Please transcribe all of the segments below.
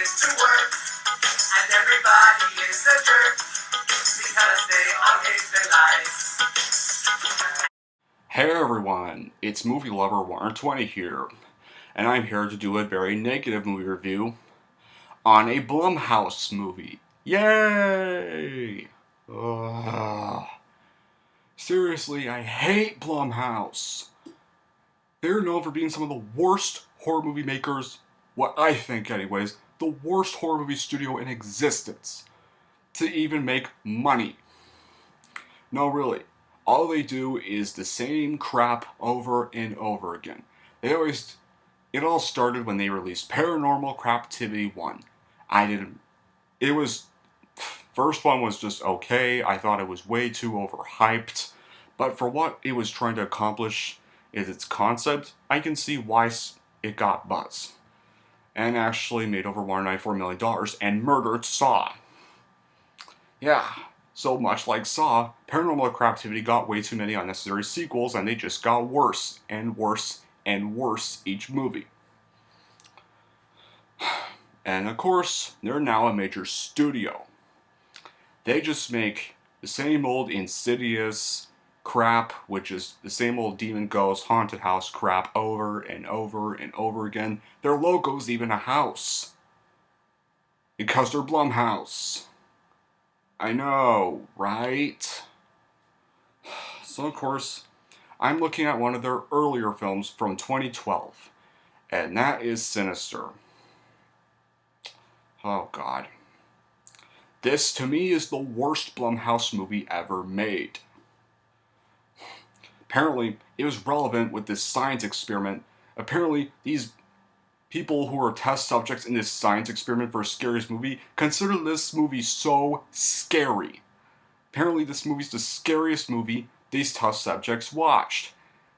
is to work, and everybody is a jerk, because they all hate their lives. Hey everyone, it's Movie Lover 120 here, and I'm here to do a very negative movie review on a Blumhouse movie. Yay! Ugh. Seriously, I hate Blumhouse. They're known for being some of the worst horror movie makers, what I think anyways, the worst horror movie studio in existence to even make money. No, really. All they do is the same crap over and over again. It all started when they released Paranormal Craptivity 1. First one was just okay. I thought it was way too overhyped. But for what it was trying to accomplish is its concept, I can see why it got buzz. And actually made over $194 million and murdered Saw. Yeah, so much like Saw, Paranormal Craptivity got way too many unnecessary sequels and they just got worse and worse and worse each movie. And of course, they're now a major studio. They just make the same old Insidious crap, which is the same old Demon Ghost Haunted House crap over and over and over again. Their logo's even a house. Because they're Blumhouse. I know, right? So of course, I'm looking at one of their earlier films from 2012, and that is Sinister. Oh god. This, to me, is the worst Blumhouse movie ever made. Apparently, it was relevant with this science experiment. Apparently, these people who are test subjects in this science experiment for a scariest movie consider this movie so scary. Apparently, this movie's the scariest movie these test subjects watched.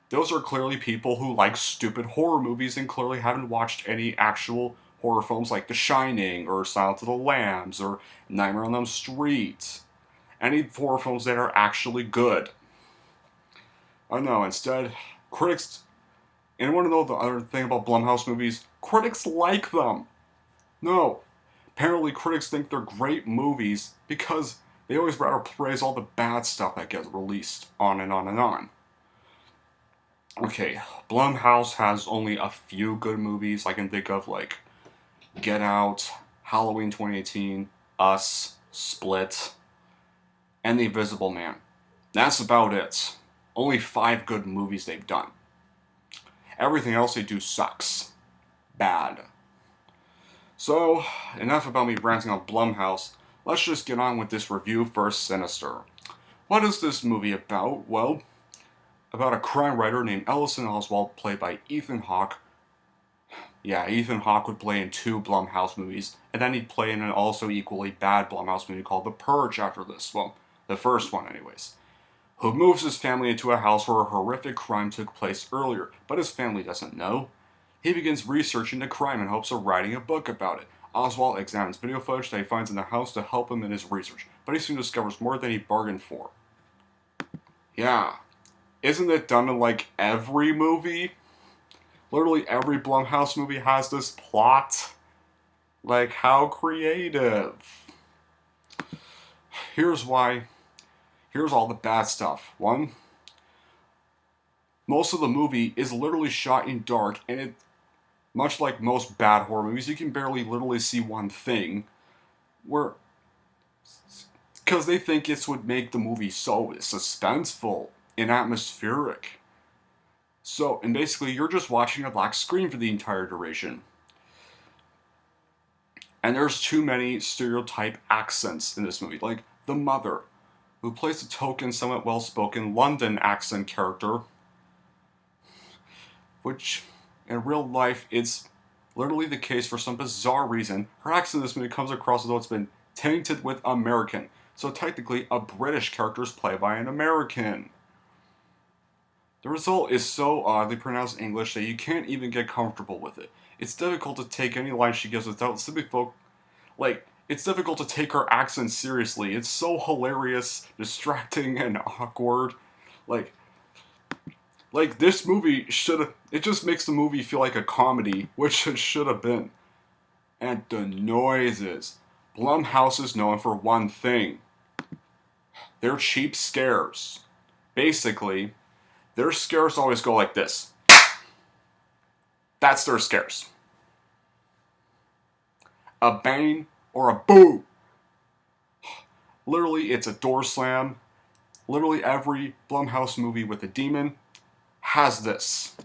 Those are clearly people who like stupid horror movies and clearly haven't watched any actual horror films like The Shining or Silence of the Lambs or Nightmare on Elm Street. Any horror films that are actually good. I don't know, instead, critics... And I want to know the other thing about Blumhouse movies. Critics like them. No. Apparently critics think they're great movies because they always rather praise all the bad stuff that gets released on and on and on. Okay, Blumhouse has only a few good movies I can think of, like Get Out, Halloween 2018, Us, Split, and The Invisible Man. That's about it. Only 5 good movies they've done. Everything else they do sucks. Bad. So, enough about me ranting on Blumhouse. Let's just get on with this review for Sinister. What is this movie about? Well, about a crime writer named Ellison Oswald, played by Ethan Hawke. Yeah, Ethan Hawke would play in 2 Blumhouse movies, and then he'd play in an also equally bad Blumhouse movie called The Purge after this. Well, the first one anyways. Who moves his family into a house where a horrific crime took place earlier, but his family doesn't know. He begins researching the crime in hopes of writing a book about it. Oswald examines video footage that he finds in the house to help him in his research, but he soon discovers more than he bargained for. Yeah. Isn't it done in like every movie? Literally every Blumhouse movie has this plot. Like, how creative. Here's why. Here's all the bad stuff. 1, most of the movie is literally shot in dark, and it, much like most bad horror movies, you can barely literally see one thing, because they think it would make the movie so suspenseful and atmospheric. So, and basically, you're just watching a black screen for the entire duration. And there's too many stereotype accents in this movie, like the mother, who plays a token, somewhat well-spoken London accent character, which in real life it's literally the case for some bizarre reason. Her accent in this movie comes across as though it's been tainted with American, so technically a British character is played by an American. The result is so oddly pronounced English that you can't even get comfortable with it. It's difficult to take any line she gives without simply it's difficult to take her accent seriously. It's so hilarious, distracting, and awkward. This movie it just makes the movie feel like a comedy, which it should have been. and the noises. Blumhouse is known for one thing. They're cheap scares. Basically, their scares always go like this. That's their scares. A bang or a boo. Literally, it's a door slam. Literally every Blumhouse movie with a demon has this.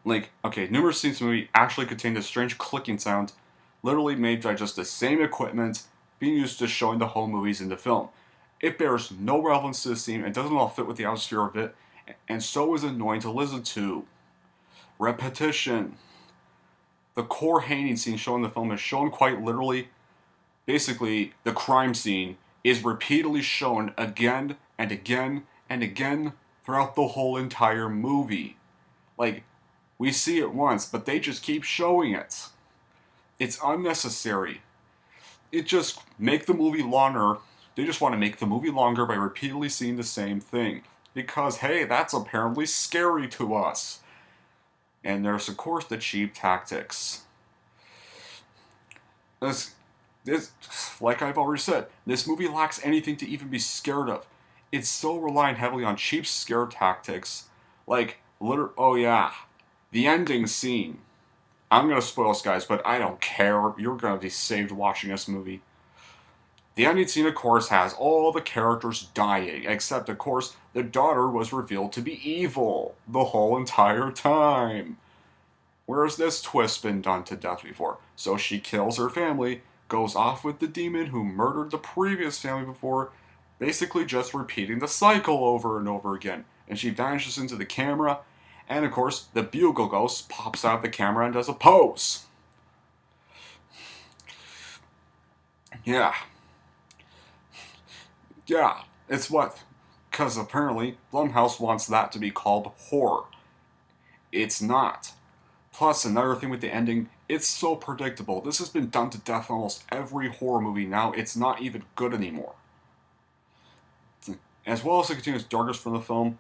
Like, okay, numerous scenes in the movie actually contain this strange clicking sound, literally made by just the same equipment being used to showing the whole movies in the film. It bears no relevance to the scene and doesn't all fit with the atmosphere of it, and so is annoying to listen to. Repetition. The core hanging scene shown in the film is shown quite literally. Basically, the crime scene is repeatedly shown again and again and again throughout the whole entire movie. Like, we see it once, but they just keep showing it. It's unnecessary. It just make the movie longer. They just want to make the movie longer by repeatedly seeing the same thing. Because, hey, that's apparently scary to us. And there's, of course, the cheap tactics. This, like I've already said, this movie lacks anything to even be scared of. It's so reliant heavily on cheap scare tactics. Like, oh yeah, the ending scene. I'm gonna spoil this, guys, but I don't care. You're gonna be saved watching this movie. The ending scene, of course, has all the characters dying, except, of course, the daughter was revealed to be evil the whole entire time. Where's this twist been done to death before? So she kills her family, goes off with the demon who murdered the previous family before, basically just repeating the cycle over and over again. And she vanishes into the camera, and of course, the bugle ghost pops out of the camera and does a pose. Yeah, it's what? Because apparently, Blumhouse wants that to be called horror. It's not. Plus, another thing with the ending, it's so predictable. This has been done to death in almost every horror movie now. It's not even good anymore. As well as the continuous darkness from the film,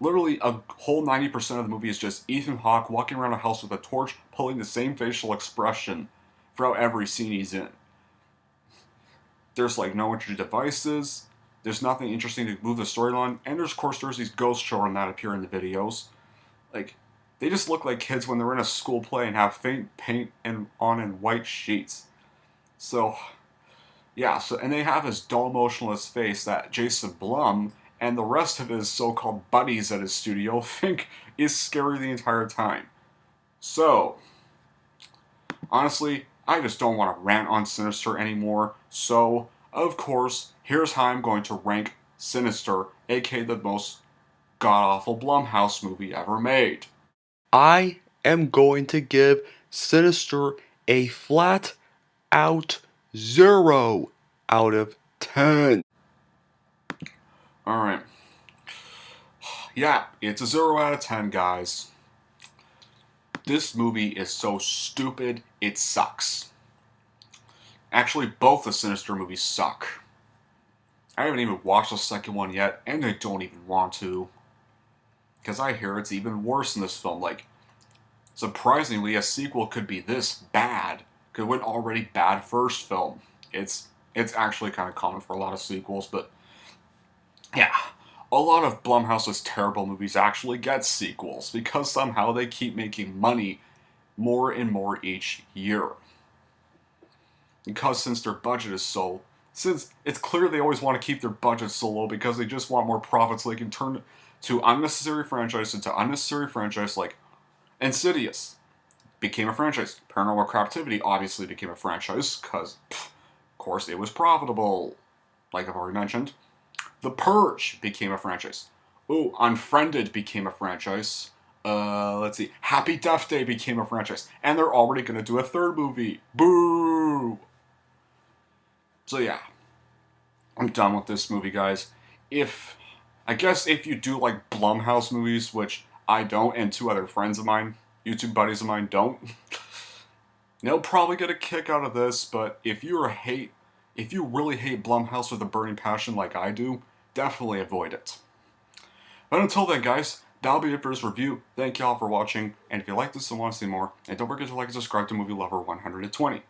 literally a whole 90% of the movie is just Ethan Hawke walking around a house with a torch, pulling the same facial expression throughout every scene he's in. There's like no entry devices, there's nothing interesting to move the storyline, and of course there's these ghost children that appear in the videos. Like, they just look like kids when they're in a school play and have faint paint on in white sheets. So, yeah, and they have his dull, motionless face that Jason Blum and the rest of his so-called buddies at his studio think is scary the entire time. So, honestly, I just don't want to rant on Sinister anymore. So, of course, here's how I'm going to rank Sinister, aka the most god-awful Blumhouse movie ever made. I am going to give Sinister a flat out 0 out of 10. Alright. Yeah, it's a 0 out of 10, guys. This movie is so stupid, it sucks. Actually, both the Sinister movies suck. I haven't even watched the second one yet, and I don't even want to. Because I hear it's even worse in this film. Like, surprisingly, a sequel could be this bad. Because it went already bad first film. It's actually kind of common for a lot of sequels, but yeah. A lot of Blumhouse's terrible movies actually get sequels, because somehow they keep making money more and more each year. Because since their budget is so... Since it's clear they always want to keep their budget so low because they just want more profits so they can turn to unnecessary franchise into unnecessary franchise, like Insidious became a franchise. Paranormal Captivity obviously became a franchise because, of course, it was profitable, like I've already mentioned. The Purge became a franchise. Ooh, Unfriended became a franchise. Let's see. Happy Death Day became a franchise. And they're already going to do a third movie. Boo! So yeah. I'm done with this movie, guys. I guess if you do like Blumhouse movies, which I don't, and two other friends of mine, YouTube buddies of mine don't, they'll probably get a kick out of this, but if you really hate Blumhouse with a burning passion like I do, definitely avoid it. But until then, guys, that'll be it for this review. Thank y'all for watching, and if you like this and want to see more, and don't forget to like and subscribe to Movie Lover 120.